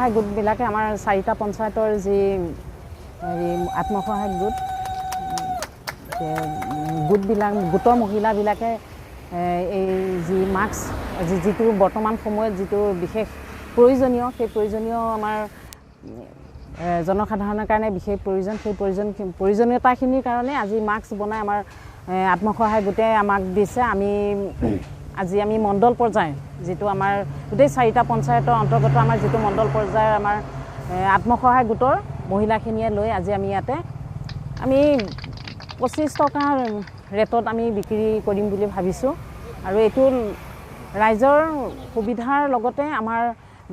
আত্মসহায়ক গোটবিলাকে আমাৰ 4টা পঞ্চায়তৰ যি আত্মসহায়ক গোটৰ মহিলাবিলাকে এই যি মাস্ক যিটো বৰ্তমান সময়ত যিটো বিশেষ প্ৰয়োজনীয় সেই প্ৰয়োজনীয় আমাৰ জনসাধাৰণৰ কাৰণে বিশেষ প্ৰয়োজন সেই প্ৰয়োজনীয়তাখিনিৰ কাৰণে আজি মাস্ক বনাই আমাৰ আত্মসহায়ক গোটে আমাক দিছে আজি আমি মণ্ডল পৰ্যায় যিটো আমাৰ গোটেই 4টা পঞ্চায়তৰ অন্তৰ্গত আমাৰ যিটো মণ্ডল পৰ্যায়ৰ আমাৰ আত্মসহায়ক গোটৰ মহিলাখিনিয়ে লৈ আজি আমি ইয়াতে 25 টকা ৰেটত আমি বিক্ৰী কৰিম বুলি ভাবিছোঁ আৰু এইটো ৰাইজৰ সুবিধাৰ লগতে আমাৰ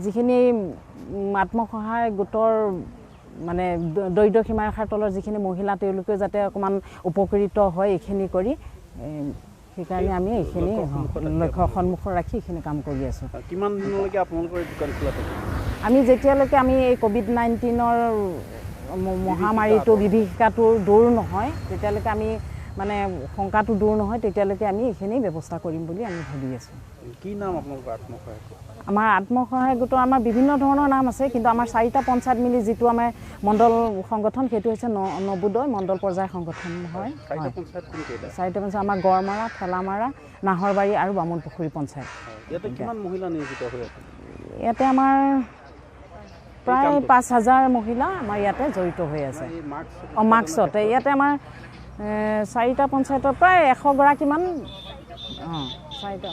যিখিনি আত্মসহায়ক গোটৰ মানে দৰিদ্ৰ সীমাৰেখাৰ তলৰ যিখিনি মহিলা তেওঁলোকে যাতে অকণমান উপকৃত হয় এইখিনি কৰি সেইকাৰণে আমি এইখিনি লক্ষ্য সন্মুখত ৰাখি এইখিনি কাম কৰি আছোঁ। কিমান দিনলৈকে আপোনালোকৰ দোকান খোলা থাকিব? আমি যেতিয়ালৈকে আমি এই কোভিড-19ৰ মহামাৰীটো বিভীষিকাটো দূৰ নহয় তেতিয়ালৈকে আমি মানে শংকাটো দূৰ নহয় তেতিয়ালৈকে আমি এইখিনি ব্যৱস্থা কৰিম বুলি আমি ভাবি আছোঁ। কি নাম আপোনালোকৰ আত্মসহায়ক? আমাৰ আত্মসহায়ক গোটৰ আমাৰ বিভিন্ন ধৰণৰ নাম আছে কিন্তু আমাৰ 4টা পঞ্চায়ত মিলি যিটো আমাৰ মণ্ডল সংগঠন সেইটো হৈছে নবোদয় মণ্ডল পৰ্যায়ৰ সংগঠন হয়। 4টা পঞ্চায়ত কোনকেইটা? 4টা পঞ্চায়ত আমাৰ গড়মাৰা, ঠেলামাৰা, নাহৰবাৰী আৰু বামুণপুখুৰী পঞ্চায়ত। ইয়াতে কিমান মহিলা নিয়োজিত হৈ আছে? ইয়াতে আমাৰ প্ৰায় 5,000 মহিলা আমাৰ ইয়াতে জড়িত হৈ আছে। মাস্কতে ইয়াতে আমাৰ 4টা পঞ্চায়তৰ প্ৰায় 100 গৰাকীমান 4টা